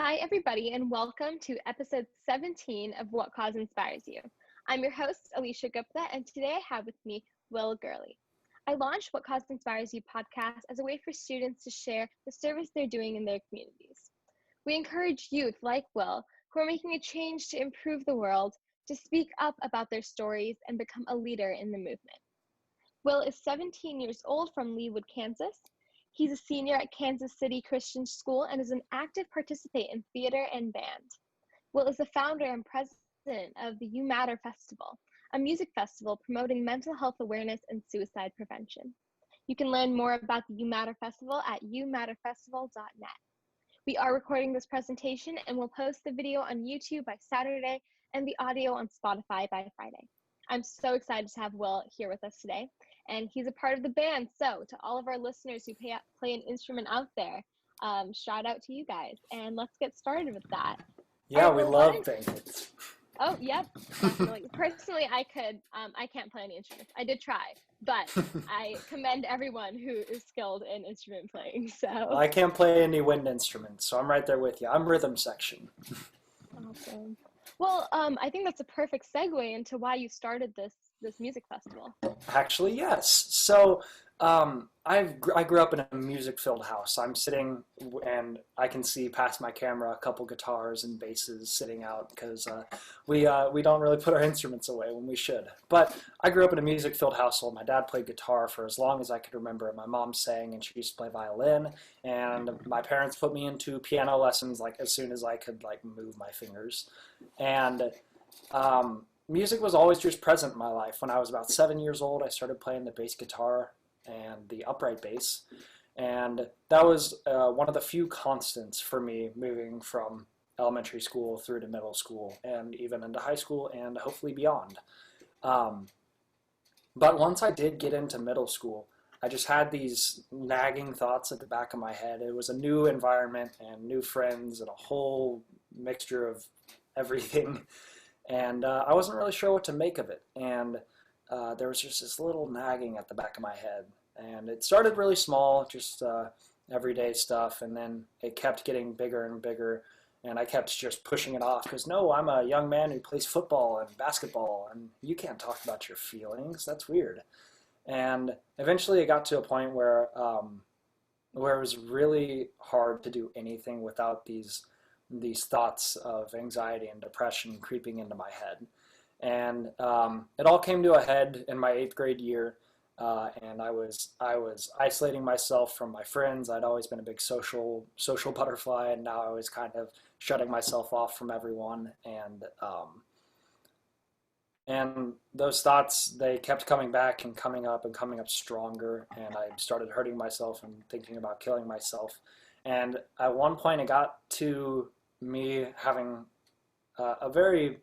Hi, everybody, and welcome to episode 17 of What Cause Inspires You. I'm your host, Alicia Gupta, and today I have with me Will Gurley. I launched What Cause Inspires You podcast as a way for students to share the service they're doing in their communities. We encourage youth like Will, who are making a change to improve the world, to speak up about their stories and become a leader in the movement. Will is 17 years old from Leawood, Kansas. He's a senior at Kansas City Christian School and is an active participant in theater and band. Will is the founder and president of the You Matter Festival, a music festival promoting mental health awareness and suicide prevention. You can learn more about the You Matter Festival at youmatterfestival.net. We are recording this presentation and we'll post the video on YouTube by Saturday and the audio on Spotify by Friday. I'm so excited to have Will here with us today, and he's a part of the band. So to all of our listeners who play an instrument out there, shout out to you guys, and let's get started with that. Yeah, we love bands. Oh, yep, definitely. Personally, I can't play any instruments. I did try, but I commend everyone who is skilled in instrument playing. So Well, I can't play any wind instruments, so I'm right there with you. I'm rhythm section. Awesome. Well, I think that's a perfect segue into why you started this music festival. Actually, yes. So I grew up in a music-filled house. I'm sitting and I can see past my camera a couple guitars and basses sitting out because we don't really put our instruments away when we should. But I grew up in a music-filled household. My dad played guitar for as long as I could remember. My mom sang and she used to play violin. And my parents put me into piano lessons like as soon as I could like move my fingers. And music was always just present in my life. When I was about 7 years old, I started playing the bass guitar and the upright bass. And that was one of the few constants for me moving from elementary school through to middle school and even into high school and hopefully beyond. But once I did get into middle school, I just had these nagging thoughts at the back of my head. It was a new environment and new friends and a whole mixture of everything. And I wasn't really sure what to make of it. And there was just this little nagging at the back of my head. And it started really small, just everyday stuff. And then it kept getting bigger and bigger. And I kept just pushing it off because, no, I'm a young man who plays football and basketball. And you can't talk about your feelings. That's weird. And eventually it got to a point where it was really hard to do anything without these thoughts of anxiety and depression creeping into my head. And it all came to a head in my 8th grade year, and I was isolating myself from my friends. I'd always been a big social butterfly, and now I was kind of shutting myself off from everyone. And those thoughts, they kept coming back and coming up stronger, and I started hurting myself and thinking about killing myself. And at one point it got to me having a very,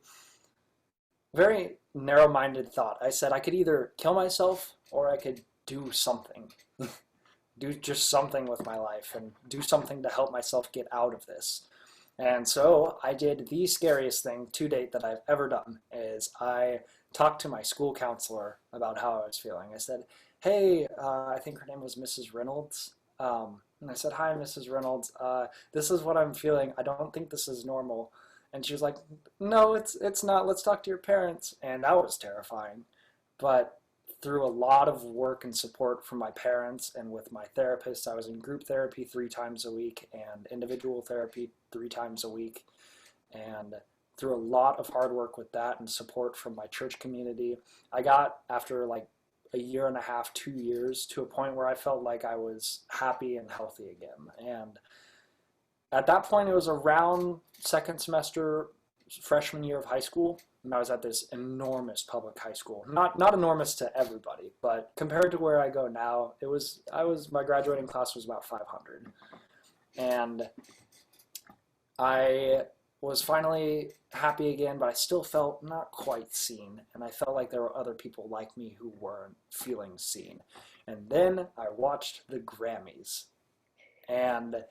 very narrow-minded thought. I said I could either kill myself or I could do something. Do just something with my life and do something to help myself get out of this. And so I did the scariest thing to date that I've ever done, is I talked to my school counselor about how I was feeling. I said, hey, I think her name was Mrs. Reynolds. And I said, hi, Mrs. Reynolds, this is what I'm feeling. I don't think this is normal. And she was like, no, it's not. Let's talk to your parents. And that was terrifying. But through a lot of work and support from my parents and with my therapist, I was in group therapy 3 times a week and individual therapy 3 times a week. And through a lot of hard work with that and support from my church community, I got, after like a year and a half, 2 years, to a point where I felt like I was happy and healthy again. And at that point, it was around second semester, freshman year of high school, and I was at this enormous public high school. Not enormous to everybody, but compared to where I go now, my graduating class was about 500. And I was finally happy again, but I still felt not quite seen, and I felt like there were other people like me who weren't feeling seen. And then I watched the Grammys, and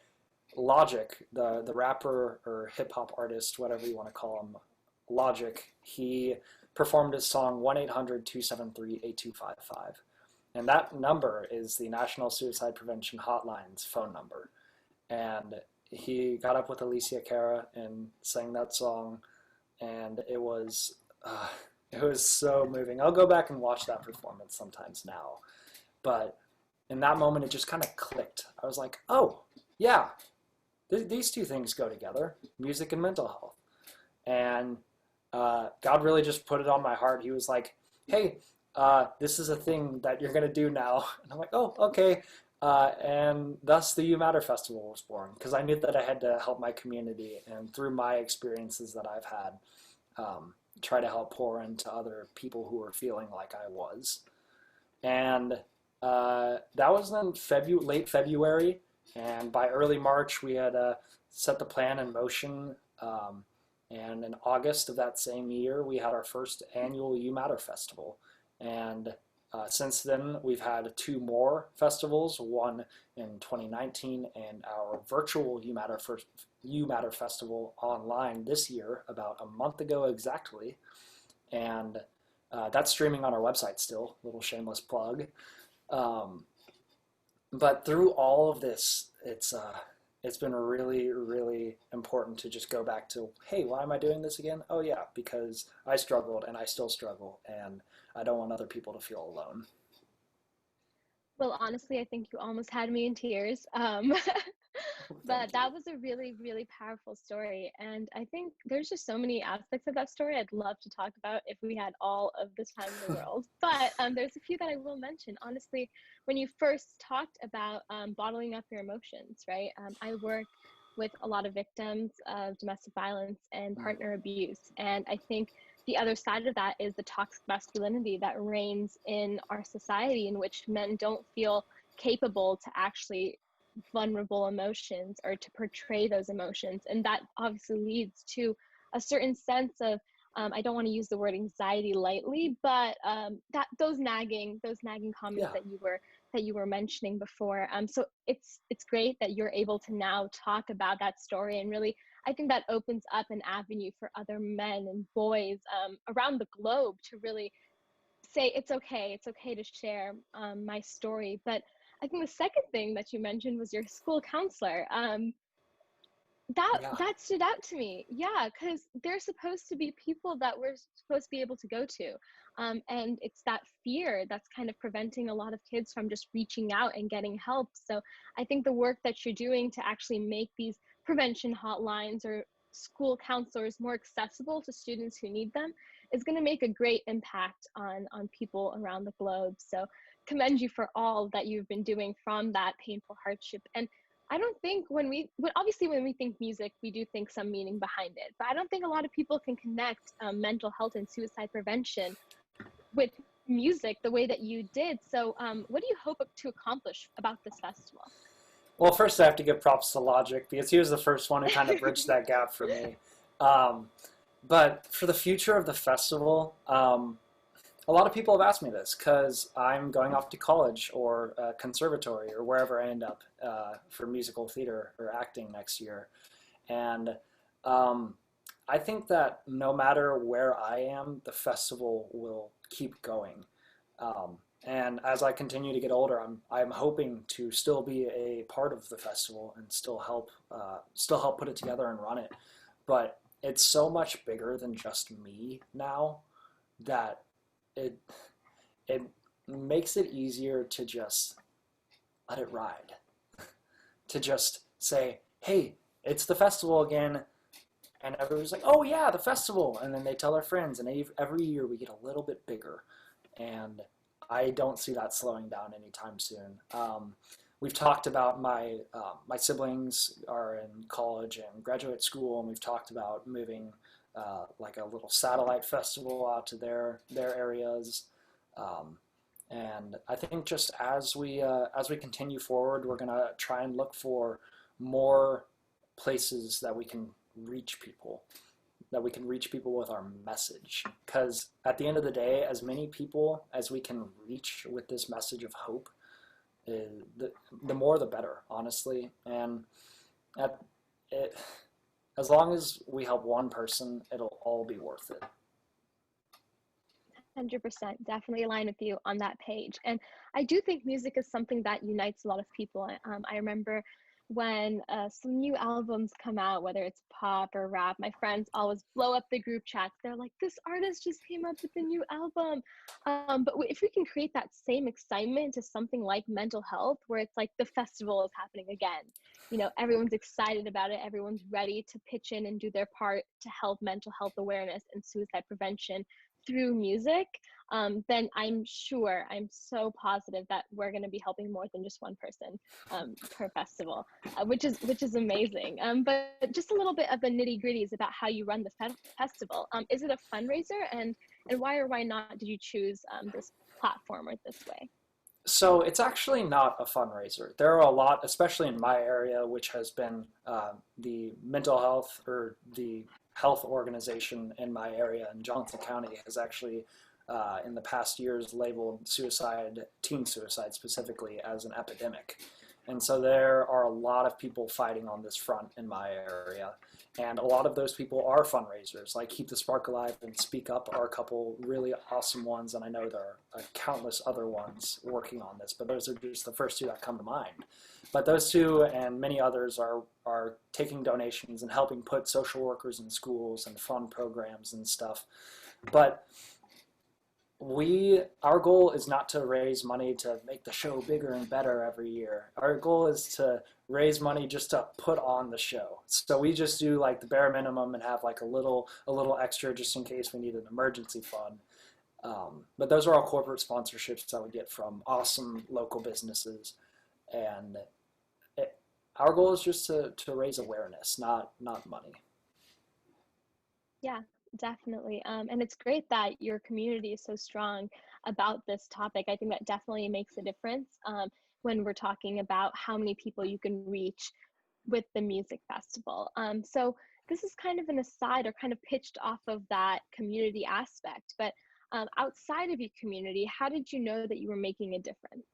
Logic, the rapper or hip-hop artist, whatever you want to call him, Logic, he performed his song 1-800-273-8255. And that number is the National Suicide Prevention Hotline's phone number. And he got up with Alicia Cara and sang that song, and uh, it was so moving. I'll go back and watch that performance sometimes now, but in that moment, it just kind of clicked. I was like, oh, yeah, these two things go together, music and mental health. And God really just put it on my heart. He was like, hey, this is a thing that you're going to do now. And I'm like, oh, okay. And thus the You Matter Festival was born, because I knew that I had to help my community, and through my experiences that I've had, try to help pour into other people who are feeling like I was. And that was in late February, and by early March we had set the plan in motion. And in August of that same year, we had our first annual You Matter Festival. And since then, we've had two more festivals, one in 2019 and our virtual You Matter Festival online this year, about a month ago exactly. And that's streaming on our website still, little shameless plug. But through all of this, it's been really, really important to just go back to, hey, why am I doing this again? Oh yeah, because I struggled and I still struggle, and I don't want other people to feel alone. Well, honestly, I think you almost had me in tears. But that was a really, really powerful story. And I think there's just so many aspects of that story I'd love to talk about if we had all of the time in the world. But there's a few that I will mention. Honestly, when you first talked about bottling up your emotions, right? I work with a lot of victims of domestic violence and partner abuse. And I think the other side of that is the toxic masculinity that reigns in our society, in which men don't feel capable to actually vulnerable emotions or to portray those emotions, and that obviously leads to a certain sense of I don't want to use the word anxiety lightly, but that those nagging comments Yeah. that you were mentioning before. So it's great that you're able to now talk about that story, and really I think that opens up an avenue for other men and boys around the globe to really say it's okay to share my story. But I think the second thing that you mentioned was your school counselor. Yeah. That stood out to me. Yeah, because they're supposed to be people that we're supposed to be able to go to, and it's that fear that's kind of preventing a lot of kids from just reaching out and getting help. So I think the work that you're doing to actually make these prevention hotlines or school counselors more accessible to students who need them is going to make a great impact on people around the globe. So commend you for all that you've been doing from that painful hardship. And I don't think obviously when we think music, we do think some meaning behind it, but I don't think a lot of people can connect mental health and suicide prevention with music the way that you did. So what do you hope to accomplish about this festival? Well, first I have to give props to Logic, because he was the first one who kind of bridged that gap for me. Um, but for the future of the festival, a lot of people have asked me this, because I'm going off to college or conservatory or wherever I end up for musical theater or acting next year. And um, I think that no matter where I am, the festival will keep going. And as I continue to get older, I'm hoping to still be a part of the festival and still help put it together and run it. But it's so much bigger than just me now that it it makes it easier to just let it ride, to just say, hey, it's the festival again. And everybody's like, oh yeah, the festival. And then they tell their friends, and every year we get a little bit bigger. And I don't see that slowing down anytime soon. We've talked about my siblings are in college and graduate school, and we've talked about moving like a little satellite festival out to their areas. And I think just as we continue forward, we're gonna try and look for more places that we can reach people, with our message. Because at the end of the day, as many people as we can reach with this message of hope, the more the better, honestly. And at it, as long as we help one person, it'll all be worth it. 100%, definitely align with you on that page. And I do think music is something that unites a lot of people. I remember when some new albums come out, whether it's pop or rap, my friends always blow up the group chats. They're like, this artist just came up with a new album. But if we can create that same excitement to something like mental health, where it's like the festival is happening again, everyone's excited about it, everyone's ready to pitch in and do their part to help mental health awareness and suicide prevention through music, then I'm so positive that we're going to be helping more than just one person per festival, which is amazing. But just a little bit of the nitty gritties about how you run the festival. Is it a fundraiser, and why or why not did you choose this platform or this way? So it's actually not a fundraiser. There are a lot, especially in my area, which has been the mental health or the health organization in my area in Johnson County has actually, in the past years, labeled suicide, teen suicide specifically, as an epidemic. And so there are a lot of people fighting on this front in my area. And a lot of those people are fundraisers, like Keep the Spark Alive and Speak Up are a couple really awesome ones, and I know there are countless other ones working on this, but those are just the first two that come to mind. But those two and many others are taking donations and helping put social workers in schools and fund programs and stuff. But our goal is not to raise money to make the show bigger and better every year. Our goal is to raise money just to put on the show. So we just do like the bare minimum and have like a little extra just in case we need an emergency fund. But those are all corporate sponsorships that we get from awesome local businesses, and our goal is just to raise awareness, not money. Yeah, definitely. And it's great that your community is so strong about this topic. I think that definitely makes a difference when we're talking about how many people you can reach with the music festival. So this is kind of an aside or kind of pitched off of that community aspect. But outside of your community, how did you know that you were making a difference?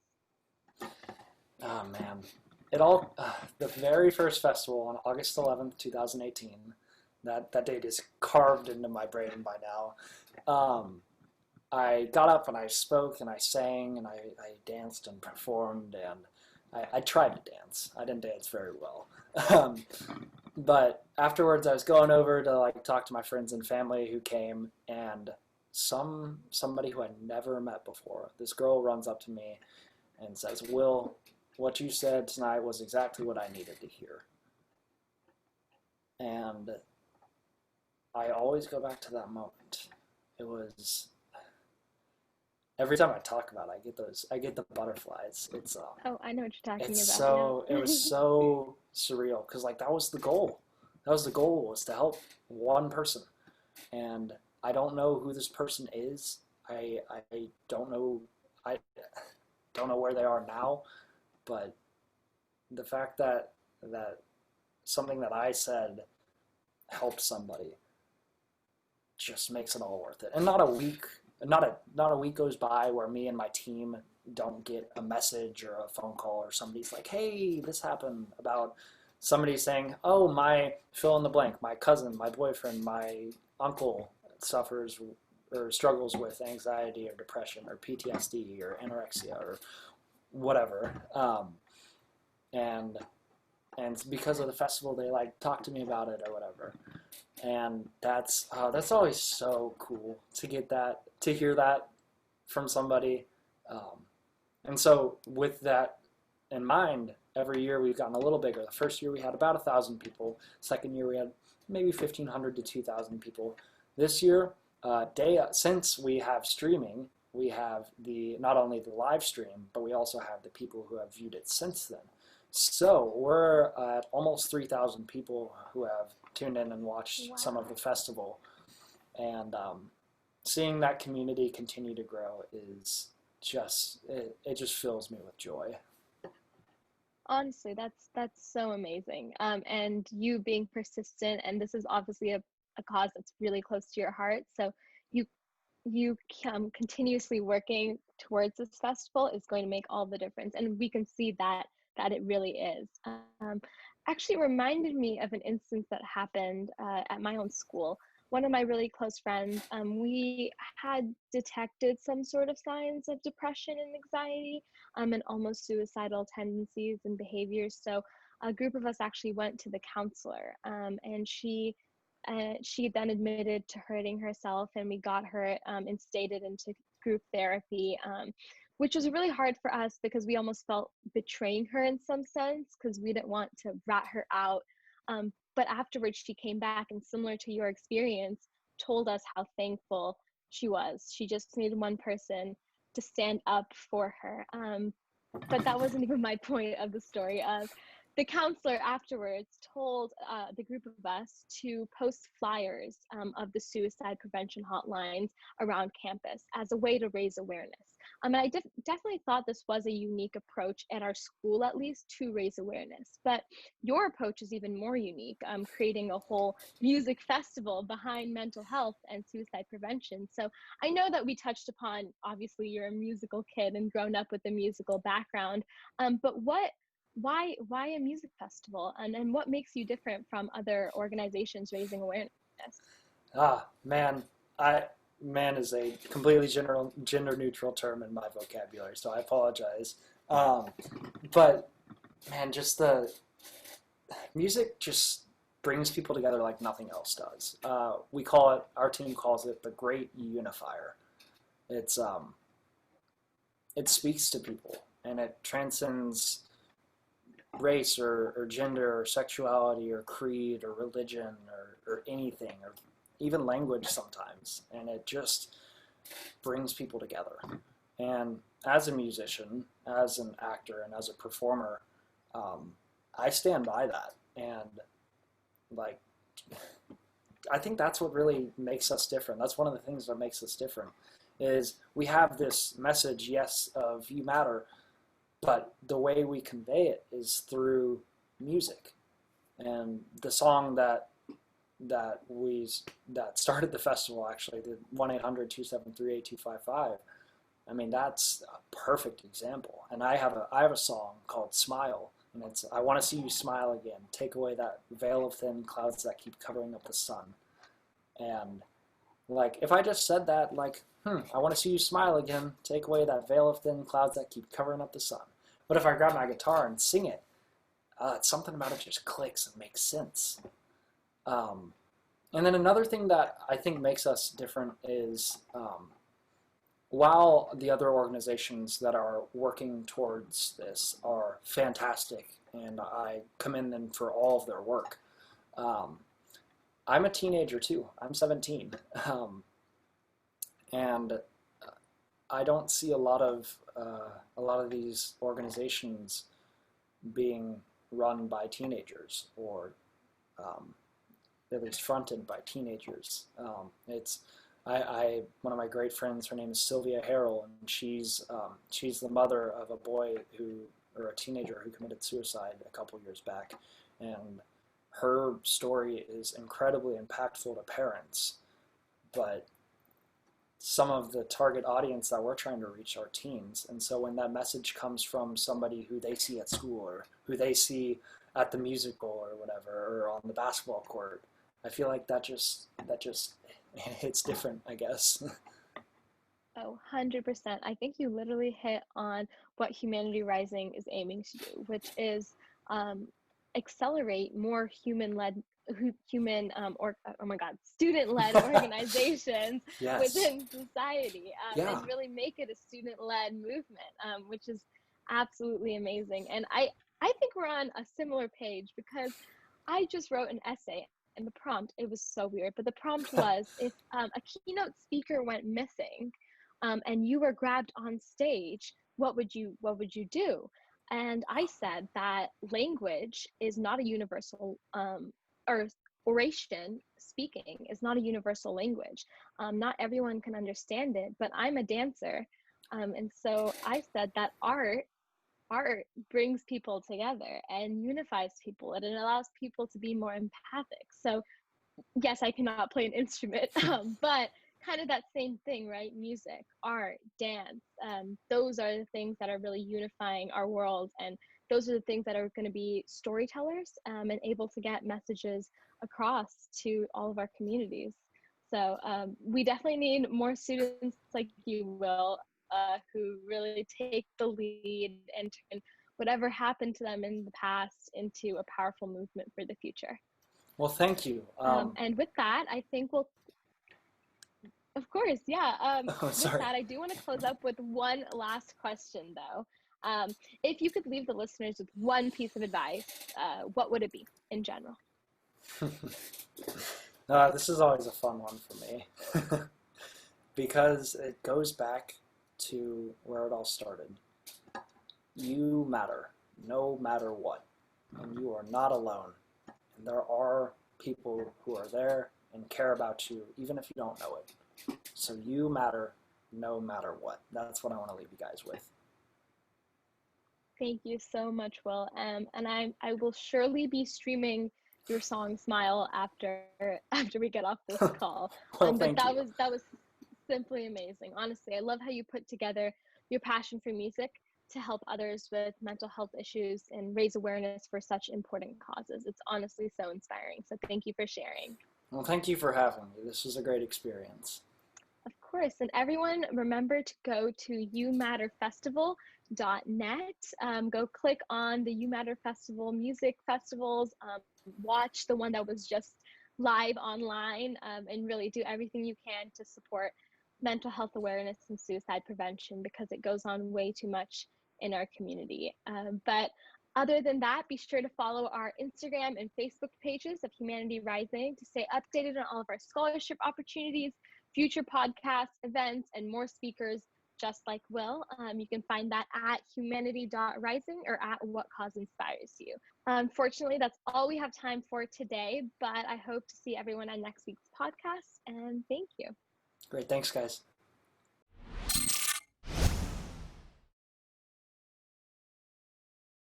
Oh man, it all the very first festival on August 11th, 2018. That date is carved into my brain by now. I got up and I spoke and I sang and I danced and performed, and I tried to dance. I didn't dance very well. Um, but afterwards I was going over to like talk to my friends and family who came, and somebody who I'd never met before, this girl runs up to me and says, "Will, what you said tonight was exactly what I needed to hear." And I always go back to that moment. It was every time I talk about it, I get the butterflies. Oh, I know what you're talking it's about. so Yeah. it was so surreal because like that was the goal. That was the goal, was to help one person, and I don't know who this person is. I don't know. I don't know where they are now, but the fact that something that I said helped somebody just makes it all worth it. And not a week goes by where me and my team don't get a message or a phone call or somebody's like, "Hey, this happened," about somebody saying, "Oh, my fill in the blank, my cousin, my boyfriend, my uncle suffers or struggles with anxiety or depression or PTSD or anorexia or whatever," and because of the festival, they like talk to me about it or whatever, and that's always so cool to get that, to hear that from somebody, and so with that in mind, every year we've gotten a little bigger. The first year we had about 1,000 people. Second year we had maybe 1,500 to 2,000 people. This year, since we have streaming, we have not only the live stream, but we also have the people who have viewed it since then. So we're at almost 3,000 people who have tuned in and watched Wow. some of the festival, and seeing that community continue to grow is it just fills me with joy. Honestly, that's so amazing. And you being persistent, and this is obviously a cause that's really close to your heart. So you you continuously working towards this festival is going to make all the difference, and we can see that it really is. Actually reminded me of an instance that happened at my own school. One of my really close friends, we had detected some sort of signs of depression and anxiety, and almost suicidal tendencies and behaviors. So a group of us actually went to the counselor, and she then admitted to hurting herself, and we got her instated into group therapy, which was really hard for us because we almost felt betraying her in some sense because we didn't want to rat her out. But afterwards, she came back and, similar to your experience, told us how thankful she was. She just needed one person to stand up for her. But that wasn't even my point of the story. The counselor afterwards told the group of us to post flyers of the suicide prevention hotlines around campus as a way to raise awareness. And I definitely thought this was a unique approach at our school, at least, to raise awareness. But your approach is even more unique, creating a whole music festival behind mental health and suicide prevention. So I know that we touched upon, obviously, you're a musical kid and grown up with a musical background, but why a music festival, and what makes you different from other organizations raising awareness? Man, man is a completely gender neutral term in my vocabulary, so I apologize. But man, just the music just brings people together like nothing else does. Our team calls it the great unifier. It speaks to people, and it transcends race or gender or sexuality or creed or religion or anything, or even language sometimes, and it just brings people together. And as a musician, as an actor, and as a performer, I stand by that. And like, I think that's what really makes us different. That's one of the things that makes us different, is we have this message, yes, of you matter, but the way we convey it is through music. And the song that started the festival, actually, the 1-800-273-8255, I mean, that's a perfect example. And I have a song called Smile, and it's, I want to see you smile again, take away that veil of thin clouds that keep covering up the sun. And like, if I just said that, like, I want to see you smile again, take away that veil of thin clouds that keep covering up the sun. But if I grab my guitar and sing it, something about it just clicks and makes sense. And then another thing that I think makes us different is, while the other organizations that are working towards this are fantastic, and I commend them for all of their work, I'm a teenager too. I'm 17. And I don't see a lot of these organizations being run by teenagers, or at least fronted by teenagers. One of my great friends, her name is Sylvia Harrell, and she's the mother of a teenager who committed suicide a couple years back, and her story is incredibly impactful to parents, but some of the target audience that we're trying to reach are teens. And so when that message comes from somebody who they see at school, or who they see at the musical or whatever, or on the basketball court, I feel like that just hits different, I guess. Oh, 100%. I think you literally hit on what Humanity Rising is aiming to do, which is accelerate more student-led organizations Yes. within society, Yeah. and really make it a student-led movement, which is absolutely amazing. And I think we're on a similar page, because I just wrote an essay, and the prompt, it was so weird, but the prompt was, if a keynote speaker went missing, and you were grabbed on stage, what would you do? And I said that language is not a universal, or oration, speaking is not a universal language. Not everyone can understand it, but I'm a dancer. And so I said that art brings people together and unifies people, and it allows people to be more empathic. So yes, I cannot play an instrument, but kind of that same thing, right? Music, art, dance, those are the things that are really unifying our world, and those are the things that are going to be storytellers, and able to get messages across to all of our communities. So we definitely need more students like you, Will, who really take the lead and turn whatever happened to them in the past into a powerful movement for the future. Well, thank you. And with that, I think we'll, of course, yeah. Oh, With sorry. that, I do want to close up with one last question, though. If you could leave the listeners with one piece of advice, what would it be in general? This is always a fun one for me because it goes back to where it all started. You matter, no matter what, and you are not alone. And there are people who are there and care about you, even if you don't know it. So you matter, no matter what. That's what I want to leave you guys with. Thank you so much, Will. And I will surely be streaming your song "Smile" after we get off this call. Well, But thank you. that was simply amazing. Honestly, I love how you put together your passion for music to help others with mental health issues and raise awareness for such important causes. It's honestly so inspiring. So thank you for sharing. Well, thank you for having me. This was a great experience. Of course. And everyone, remember to go to youmatterfestival.net. Go click on the You Matter Festival music festivals. Watch the one that was just live online, and really do everything you can to support mental health awareness and suicide prevention, because it goes on way too much in our community. But other than that, be sure to follow our Instagram and Facebook pages of Humanity Rising to stay updated on all of our scholarship opportunities, future podcasts, events, and more speakers just like Will. You can find that at humanity.rising or at What Cause Inspires You. Unfortunately, that's all we have time for today, but I hope to see everyone on next week's podcast, and thank you. Great. Thanks, guys.